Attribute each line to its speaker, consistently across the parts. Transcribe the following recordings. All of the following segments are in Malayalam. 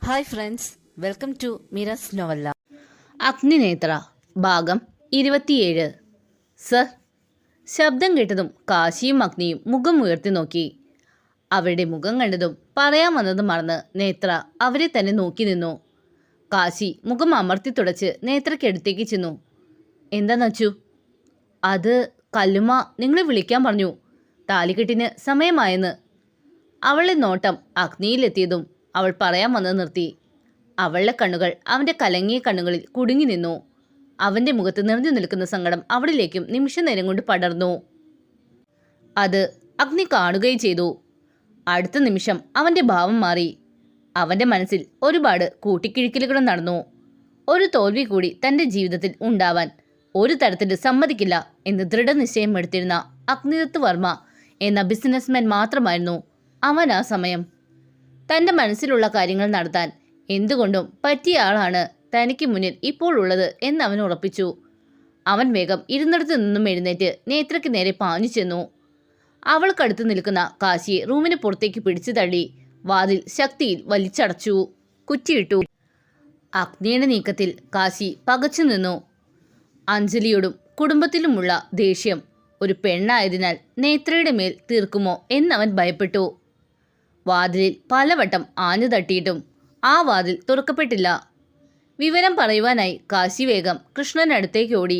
Speaker 1: ഹായ് ഫ്രണ്ട്സ്, വെൽക്കം ടു മിറസ് നോവല്ല.
Speaker 2: അഗ്നിനേത്ര ഭാഗം 27. സർ. ശബ്ദം കേട്ടതും കാശിയും അഗ്നിയും മുഖം ഉയർത്തി നോക്കി. അവരുടെ മുഖം കണ്ടതും പറയാൻ വന്നത് മറന്ന് നേത്ര അവരെ തന്നെ നോക്കി നിന്നു. കാശി മുഖം അമർത്തി തുടച്ച് നേത്രയ്ക്കടുത്തേക്ക് ചെന്നു. എന്താന്ന് വച്ചു? അത് കല്ലുമ്മ നിങ്ങളെ വിളിക്കാൻ പറഞ്ഞു, താലികെട്ടിന് സമയമായെന്ന്. അവളുടെ നോട്ടം അഗ്നിയിലെത്തിയതും അവൾ പറയാൻ വന്നത് നിർത്തി. അവളുടെ കണ്ണുകൾ അവൻ്റെ കലങ്ങിയ കണ്ണുകളിൽ കുടുങ്ങി നിന്നു. അവൻ്റെ മുഖത്ത് നിറഞ്ഞു നിൽക്കുന്ന സങ്കടം അവളിലേക്കും നിമിഷ നേരം കൊണ്ട് പടർന്നു. അത് അഗ്നി കാണുകയും ചെയ്തു. അടുത്ത നിമിഷം അവൻ്റെ ഭാവം മാറി. അവൻ്റെ മനസ്സിൽ ഒരുപാട് കൂട്ടിക്കിഴിക്കലുകളും നടന്നു. ഒരു തോൽവി കൂടി തൻ്റെ ജീവിതത്തിൽ ഉണ്ടാവാൻ ഒരു തരത്തിൽ സമ്മതിക്കില്ല എന്ന് ദൃഢനിശ്ചയം എടുത്തിരുന്ന അഗ്നിദത്ത് വർമ്മ എന്ന ബിസിനസ്മാൻ മാത്രമായിരുന്നു അവൻ ആ സമയം. തൻ്റെ മനസ്സിലുള്ള കാര്യങ്ങൾ നടത്താൻ എന്തുകൊണ്ടും പറ്റിയ ആളാണ് തനിക്ക് മുന്നിൽ ഇപ്പോൾ ഉള്ളത് എന്ന് അവൻ ഉറപ്പിച്ചു. അവൻ വേഗം ഇരുന്നിടത്ത് നിന്നും എഴുന്നേറ്റ് നേത്രയ്ക്ക് നേരെ പാഞ്ഞു ചെന്നു. അവൾക്കടുത്ത് നിൽക്കുന്ന കാശിയെ റൂമിന് പുറത്തേക്ക് പിടിച്ചു തള്ളി വാതിൽ ശക്തിയിൽ വലിച്ചടച്ചു, കുറ്റിയിട്ടു. അഗ്നിയുടെ നീക്കത്തിൽ കാശി പകച്ചു നിന്നു. അഞ്ജലിയോടും കുടുംബത്തിലുമുള്ള ദേഷ്യം ഒരു പെണ്ണായതിനാൽ നേത്രയുടെ മേൽ തീർക്കുമോ എന്നവൻ ഭയപ്പെട്ടു. വാതിലിൽ പലവട്ടം ആഞ്ഞു തട്ടിയിട്ടും ആ വാതിൽ തുറക്കപ്പെട്ടില്ല. വിവരം പറയുവാനായി കാശി വേഗം കൃഷ്ണനടുത്തേക്ക് ഓടി.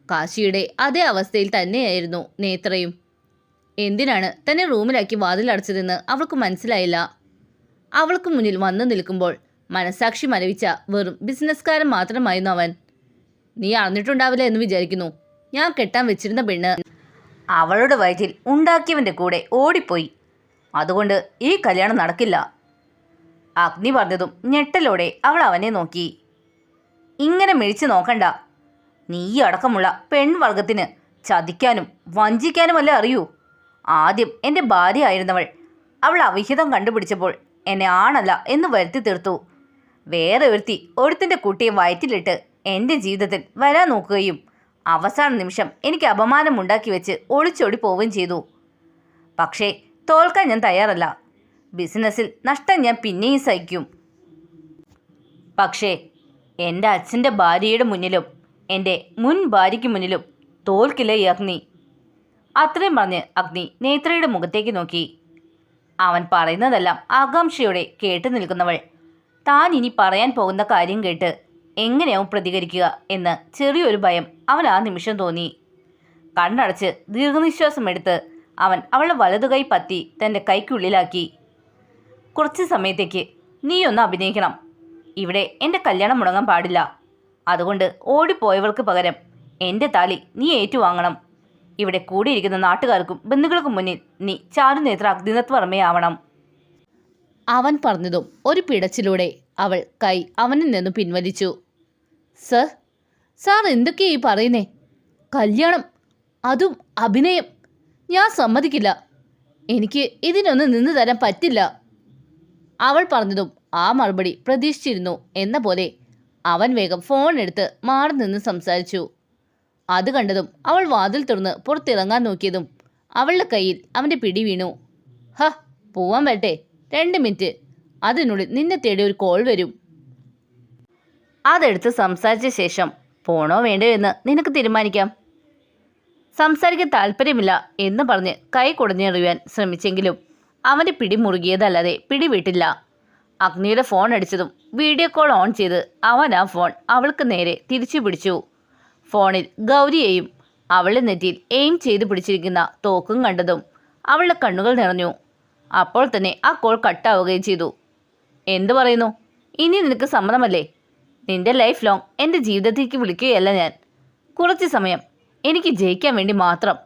Speaker 2: കാശിയുടെ അതേ അവസ്ഥയിൽ തന്നെയായിരുന്നു നേത്രയും. എന്തിനാണ് തന്നെ റൂമിലാക്കി വാതിലടച്ചതെന്ന് അവൾക്ക് മനസ്സിലായില്ല. അവൾക്ക് മുന്നിൽ വന്നു നിൽക്കുമ്പോൾ മനസാക്ഷി മരവിച്ച വെറും ബിസിനസ്സുകാരൻ മാത്രമായിരുന്നു അവൻ. നീ അറിഞ്ഞിട്ടുണ്ടാവില്ല എന്ന് വിചാരിക്കുന്നു. ഞാൻ കെട്ടാൻ വെച്ചിരുന്ന പെണ്ണ് അവളുടെ വയറ്റിൽ ഉണ്ടാക്കിയവൻ്റെ കൂടെ ഓടിപ്പോയി. അതുകൊണ്ട് ഈ കല്യാണം നടക്കില്ല. അഗ്നി പറഞ്ഞതും ഞെട്ടലോടെ അവൾ അവനെ നോക്കി. ഇങ്ങനെ മിഴിച്ചു നോക്കണ്ട. നീ അടക്കമുള്ള പെൺവർഗത്തിന് ചതിക്കാനും വഞ്ചിക്കാനുമല്ല അറിയൂ. ആദ്യം എൻ്റെ ഭാര്യ ആയിരുന്നവൾ അവൾ അവിഹിതം കണ്ടുപിടിച്ചപ്പോൾ എന്നെ ആണല്ല എന്ന് വരുത്തി തീർത്തു. വേറെ ഒരുത്തിൻ്റെ കുട്ടിയെ വയറ്റിലിട്ട് എൻ്റെ ജീവിതത്തിൽ വരാൻ നോക്കുകയും അവസാന നിമിഷം എനിക്ക് അപമാനമുണ്ടാക്കി വെച്ച് ഒളിച്ചോടി പോവുകയും ചെയ്തു. പക്ഷേ തോൽക്കാൻ ഞാൻ തയ്യാറല്ല. ബിസിനസ്സിൽ നഷ്ടം ഞാൻ പിന്നെയും സഹിക്കും. പക്ഷേ എൻ്റെ അച്ഛൻ്റെ ഭാര്യയുടെ മുന്നിലും എൻ്റെ മുൻ ഭാര്യയ്ക്ക് മുന്നിലും തോൽക്കില്ല ഈ അഗ്നി. അത്രയും പറഞ്ഞ് അഗ്നി നേത്രയുടെ മുഖത്തേക്ക് നോക്കി. അവൻ പറയുന്നതെല്ലാം ആകാംക്ഷയോടെ കേട്ടു നിൽക്കുന്നവൾ താൻ ഇനി പറയാൻ പോകുന്ന കാര്യം കേട്ട് എങ്ങനെയാവും പ്രതികരിക്കുക എന്ന് ചെറിയൊരു ഭയം അവൻ ആ നിമിഷം തോന്നി. കണ്ണടച്ച് ദീർഘനിശ്വാസം എടുത്ത് അവൻ അവളുടെ വലതുകൈ പത്തി തൻ്റെ കൈക്കുള്ളിലാക്കി. കുറച്ച് സമയത്തേക്ക് നീയൊന്ന് അഭിനയിക്കണം. ഇവിടെ എൻ്റെ കല്യാണം മുടങ്ങാൻ പാടില്ല. അതുകൊണ്ട് ഓടിപ്പോയവർക്ക് പകരം എൻ്റെ താലി നീ ഏറ്റുവാങ്ങണം. ഇവിടെ കൂടിയിരിക്കുന്ന നാട്ടുകാർക്കും ബന്ധുക്കൾക്കും മുന്നിൽ നീ ചാരുനേത്ര അഗ്നിദത്ത് വർമ്മയാവണം. അവൻ പറഞ്ഞതും ഒരു പിടച്ചിലൂടെ അവൾ കൈ അവനിൽ നിന്നും പിൻവലിച്ചു. സാർ എന്തൊക്കെയാ ഈ പറയുന്നേ? കല്യാണം, അതും അഭിനയം? ഞാൻ സമ്മതിക്കില്ല. എനിക്ക് ഇതിനൊന്നും നിന്ന് തരാൻ പറ്റില്ല. അവൾ പറഞ്ഞതും ആ മറുപടി പ്രതീക്ഷിച്ചിരുന്നു എന്ന പോലെ അവൻ വേഗം ഫോൺ എടുത്ത് മാറി നിന്ന് സംസാരിച്ചു. അത് കണ്ടതും അവൾ വാതിൽ തുറന്ന് പുറത്തിറങ്ങാൻ നോക്കിയതും അവളുടെ കയ്യിൽ അവൻ്റെ പിടി വീണു. പോവാൻ വരട്ടെ, 2 മിനിറ്റ്. അതിനുള്ളിൽ നിന്നെ തേടി ഒരു കോൾ വരും. അതെടുത്ത് സംസാരിച്ച ശേഷം പോണോ വേണ്ടോ എന്ന് നിനക്ക് തീരുമാനിക്കാം. സംസാരിക്കാൻ താല്പര്യമില്ല എന്ന് പറഞ്ഞ് കൈ കുടഞ്ഞെറിയാൻ ശ്രമിച്ചെങ്കിലും അവൻ്റെ പിടി മുറുകിയതല്ലാതെ പിടിവിട്ടില്ല. അഗ്നിയുടെ ഫോൺ അടിച്ചതും വീഡിയോ കോൾ ഓൺ ചെയ്ത് അവൻ ആ ഫോൺ അവൾക്ക് നേരെ തിരിച്ചു പിടിച്ചു. ഫോണിൽ ഗൗരിയെയും അവളുടെ നെറ്റിയിൽ എയിം ചെയ്ത് പിടിച്ചിരിക്കുന്ന തോക്കും കണ്ടതും അവളുടെ കണ്ണുകൾ നിറഞ്ഞു. അപ്പോൾ തന്നെ ആ കോൾ കട്ടാവുകയും ചെയ്തു. എന്തു പറയുന്നു? ഇനി നിനക്ക് സമ്മതമല്ലേ? നിന്റെ ലൈഫ് ലോങ് എൻ്റെ ജീവിതത്തിലേക്ക് വിളിക്കുകയല്ല ഞാൻ. കുറച്ച് സമയം എനിക്ക് ജയിക്കാൻ വേണ്ടി മാത്രം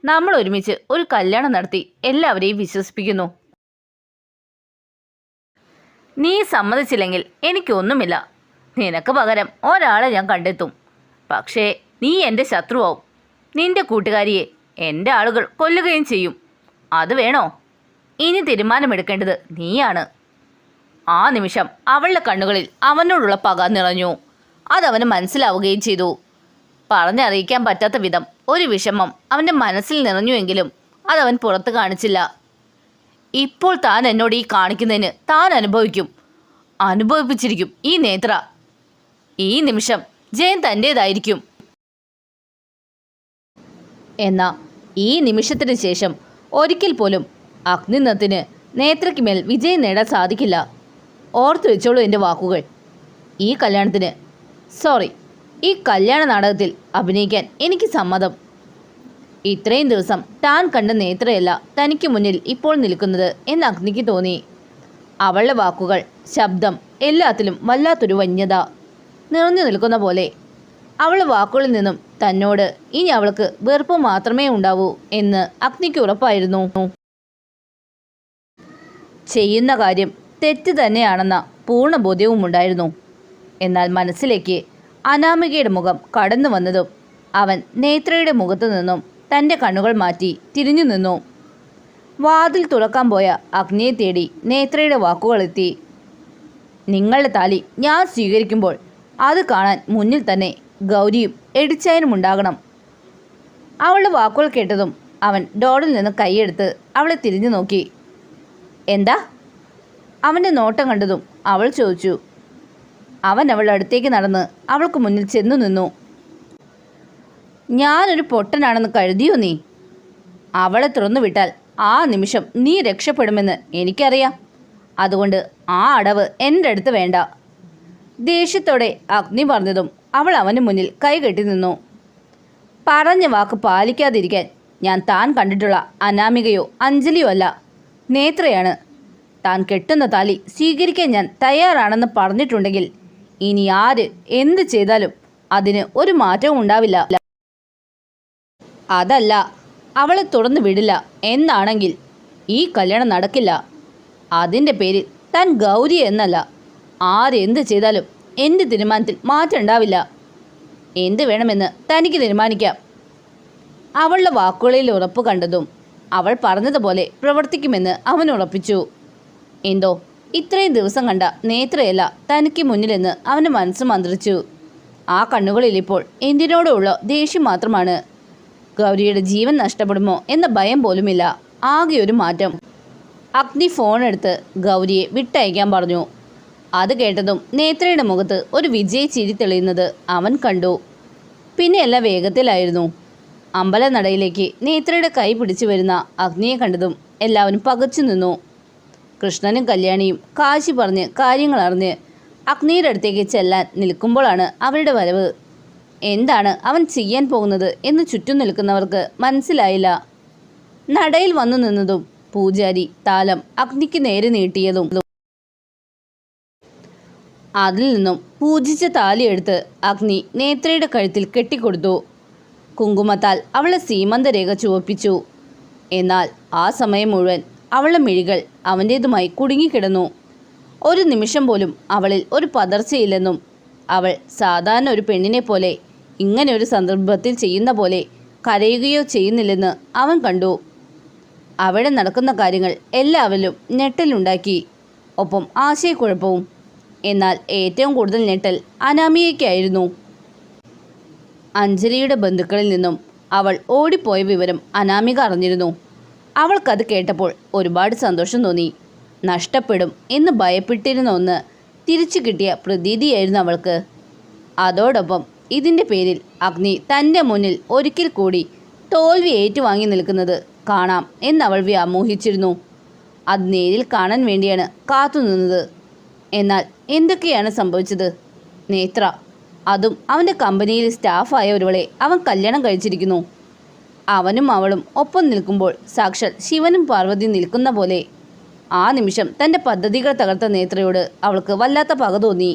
Speaker 2: നമ്മൾ ഒരുമിച്ച് ഒരു കല്യാണം നടത്തി എല്ലാവരെയും വിശ്വസിപ്പിക്കുന്നു. നീ സമ്മതിച്ചില്ലെങ്കിൽ എനിക്കൊന്നുമില്ല. നിനക്ക് പകരം ഒരാളെ ഞാൻ കണ്ടെത്തും. പക്ഷേ നീ എൻ്റെ ശത്രുവാവും. നിന്റെ കൂട്ടുകാരിയെ എൻ്റെ ആളുകൾ കൊല്ലുകയും ചെയ്യും. അത് വേണോ? ഇനി തീരുമാനമെടുക്കേണ്ടത് നീയാണ്. ആ നിമിഷം അവളുടെ കണ്ണുകളിൽ അവനോടുള്ള പക നിറഞ്ഞു. അതവന് മനസ്സിലാവുകയും ചെയ്തു. പറഞ്ഞറിയിക്കാൻ പറ്റാത്ത വിധം ഒരു വിഷമം അവൻ്റെ മനസ്സിൽ നിറഞ്ഞുവെങ്കിലും അതവൻ പുറത്ത് കാണിച്ചില്ല. ഇപ്പോൾ താൻ എന്നോട് ഈ കാണിക്കുന്നതിന് താൻ അനുഭവിക്കും. അനുഭവിപ്പിച്ചിരിക്കും ഈ നേത്ര. ഈ നിമിഷം ജയൻ തൻ്റേതായിരിക്കും. എന്നാൽ ഈ നിമിഷത്തിന് ശേഷം ഒരിക്കൽ പോലും അഗ്നിനത്തിന് നേത്രയ്ക്ക് മേൽ വിജയം നേടാൻ സാധിക്കില്ല. ഓർത്തു വെച്ചോളൂ എൻ്റെ വാക്കുകൾ. ഈ കല്യാണത്തിന് ഈ കല്യാണ നാടകത്തിൽ അഭിനയിക്കാൻ എനിക്ക് സമ്മതം. ഇത്രയും ദിവസം താൻ കണ്ട നേത്രയല്ല തനിക്ക് മുന്നിൽ ഇപ്പോൾ നിൽക്കുന്നത് എന്ന് അഗ്നിക്ക് തോന്നി. അവളുടെ വാക്കുകൾ, ശബ്ദം, എല്ലാത്തിലും വല്ലാത്തൊരു വന്യത നിറഞ്ഞു നിൽക്കുന്ന പോലെ. അവളുടെ വാക്കുകളിൽ നിന്നും തന്നോട് ഇനി അവൾക്ക് വെറുപ്പ് മാത്രമേ ഉണ്ടാവൂ എന്ന് അഗ്നിക്ക് ഉറപ്പായിരുന്നു. ചെയ്യുന്ന കാര്യം തെറ്റ് തന്നെയാണെന്ന പൂർണ്ണ ബോധ്യവും ഉണ്ടായിരുന്നു. എന്നാൽ മനസ്സിലേക്ക് അനാമികയുടെ മുഖം കടന്നു വന്നതും അവൻ നേത്രയുടെ മുഖത്തു നിന്നും തൻ്റെ കണ്ണുകൾ മാറ്റി തിരിഞ്ഞു നിന്നു. വാതിൽ തുറക്കാൻ പോയ അഗ്നിയെ തേടി നേത്രയുടെ വാക്കുകളെത്തി. നിങ്ങളുടെ താലി ഞാൻ സ്വീകരിക്കുമ്പോൾ അത് കാണാൻ മുന്നിൽ തന്നെ ഗൗരിയും എടിച്ചായനും ഉണ്ടാകണം. അവളുടെ വാക്കുകൾ കേട്ടതും അവൻ ഡോറിൽ നിന്ന് കൈയെടുത്ത് അവളെ തിരിഞ്ഞു നോക്കി. എന്താ? അവൻ്റെ നോട്ടം കണ്ടതും അവൾ ചോദിച്ചു. അവൻ അവളുടെ അടുത്തേക്ക് നടന്ന് അവൾക്ക് മുന്നിൽ ചെന്നു നിന്നു. ഞാനൊരു പൊട്ടനാണെന്ന് കരുതിയോ നീ? അവളെ തുറന്നു വിട്ടാൽ ആ നിമിഷം നീ രക്ഷപ്പെടുമെന്ന് എനിക്കറിയാം. അതുകൊണ്ട് ആ അടവ് എൻ്റെ അടുത്ത് വേണ്ട. ദേഷ്യത്തോടെ അഗ്നി പറഞ്ഞതും അവൾ അവന് മുന്നിൽ കൈകെട്ടി നിന്നു. പറഞ്ഞ വാക്ക് പാലിക്കാതിരിക്കാൻ ഞാൻ താൻ കണ്ടിട്ടുള്ള അനാമികയോ അഞ്ജലിയോ അല്ല, നേത്രയാണ്. താൻ കെട്ടുന്ന താലി സ്വീകരിക്കാൻ ഞാൻ തയ്യാറാണെന്ന് പറഞ്ഞിട്ടുണ്ടെങ്കിൽ ഇനി ആര് എന്ത് ചെയ്താലും അതിന് ഒരു മാറ്റവും ഉണ്ടാവില്ല. അതല്ല, അവളെ തുറന്നു വിടില്ല എന്നാണെങ്കിൽ ഈ കല്യാണം നടക്കില്ല. അതിൻ്റെ പേരിൽ താൻ ഗൗരി എന്നല്ല, ആരെന്ത് ചെയ്താലും എൻ്റെ തീരുമാനത്തിൽ മാറ്റം ഉണ്ടാവില്ല. എന്ത് വേണമെന്ന് തനിക്ക് തീരുമാനിക്കാം. അവളുടെ വാക്കുകളിൽ ഉറപ്പ് കണ്ടതും അവൾ പറഞ്ഞതുപോലെ പ്രവർത്തിക്കുമെന്ന് അവൻ ഉറപ്പിച്ചു. എന്തോ ഇത്രയും ദിവസം കണ്ട നേത്രയല്ല തനിക്ക് മുന്നിലെന്ന് അവന് മനസ്സ് മന്ത്രിച്ചു. ആ കണ്ണുകളിൽ ഇപ്പോൾ എന്തിനോടുള്ള ദേഷ്യം മാത്രമാണ്. ഗൗരിയുടെ ജീവൻ നഷ്ടപ്പെടുമോ എന്ന ഭയം പോലുമില്ല. ആകെ ഒരു മാറ്റം. അഗ്നി ഫോണെടുത്ത് ഗൗരിയെ വിട്ടയക്കാൻ പറഞ്ഞു. അത് കേട്ടതും നേത്രയുടെ മുഖത്ത് ഒരു വിജയ ചിരി തെളിയുന്നത് അവൻ കണ്ടു. പിന്നെ എല്ലാം വേഗത്തിലായിരുന്നു. അമ്പലനടയിലേക്ക് നേത്രയുടെ കൈ പിടിച്ചു വരുന്ന അഗ്നിയെ കണ്ടതും എല്ലാവരും പകച്ചു നിന്നു. കൃഷ്ണനും കല്യാണിയും കാശി പറഞ്ഞ് കാര്യങ്ങൾ അറിഞ്ഞ് അഗ്നിയുടെ അടുത്തേക്ക് ചെല്ലാൻ നിൽക്കുമ്പോഴാണ് അവരുടെ വരവ്. എന്താണ് അവൻ ചെയ്യാൻ പോകുന്നത് എന്ന് ചുറ്റും നിൽക്കുന്നവർക്ക് മനസ്സിലായില്ല. നടയിൽ വന്നു നിന്നതും പൂജാരി താലം അഗ്നിക്ക് നേരെ നീട്ടിയതും അതിൽ നിന്നും പൂജിച്ച താലിയെടുത്ത് അഗ്നി നേത്രയുടെ കഴുത്തിൽ കെട്ടിക്കൊടുത്തു. കുങ്കുമത്താൽ അവളെ സീമന്തരേഖ ചുവപ്പിച്ചു. എന്നാൽ ആ സമയം മുഴുവൻ അവളുടെ മിഴികൾ അവൻ്റേതുമായി കുടുങ്ങിക്കിടന്നു. ഒരു നിമിഷം പോലും അവളിൽ ഒരു പതർച്ചയില്ലെന്നും അവൾ സാധാരണ ഒരു പെണ്ണിനെ പോലെ ഇങ്ങനെ ഒരു സന്ദർഭത്തിൽ ചെയ്യുന്ന പോലെ കരയുകയോ ചെയ്യുന്നില്ലെന്ന് അവൻ കണ്ടു. അവിടെ നടക്കുന്ന കാര്യങ്ങൾ എല്ലാവരിലും ഞെട്ടലുണ്ടാക്കി, ഒപ്പം ആശയക്കുഴപ്പവും. എന്നാൽ ഏറ്റവും കൂടുതൽ ഞെട്ടൽ അനാമികയ്ക്കായിരുന്നു. അഞ്ജലിയുടെ ബന്ധുക്കളിൽ നിന്നും അവൾ ഓടിപ്പോയ വിവരം അനാമിക അറിഞ്ഞിരുന്നു. അവൾക്കത് കേട്ടപ്പോൾ ഒരുപാട് സന്തോഷം തോന്നി. നഷ്ടപ്പെടും എന്ന് ഭയപ്പെട്ടിരുന്ന ഒന്ന് തിരിച്ചു കിട്ടിയ പ്രതീതിയായിരുന്നു അവൾക്ക്. അതോടൊപ്പം ഇതിൻ്റെ പേരിൽ അഗ്നി തൻ്റെ മുന്നിൽ ഒരിക്കൽ കൂടി തോൽവി ഏറ്റുവാങ്ങി നിൽക്കുന്നത് കാണാം എന്നവൾ വ്യാമോഹിച്ചിരുന്നു. അത് നേരിൽ കാണാൻ വേണ്ടിയാണ് കാത്തുനിന്നത്. എന്നാൽ എന്തൊക്കെയാണ് സംഭവിച്ചത്? നേത്ര, അതും അവൻ്റെ കമ്പനിയിൽ സ്റ്റാഫായ ഒരുവളെ അവൻ കല്യാണം കഴിച്ചിരിക്കുന്നു. അവനും അവളും ഒപ്പം നിൽക്കുമ്പോൾ സാക്ഷാൽ ശിവനും പാർവതിയും നിൽക്കുന്ന പോലെ. ആ നിമിഷം തൻ്റെ പദ്ധതികൾ തകർത്ത നേത്രയോട് അവൾക്ക് വല്ലാത്ത പക തോന്നി.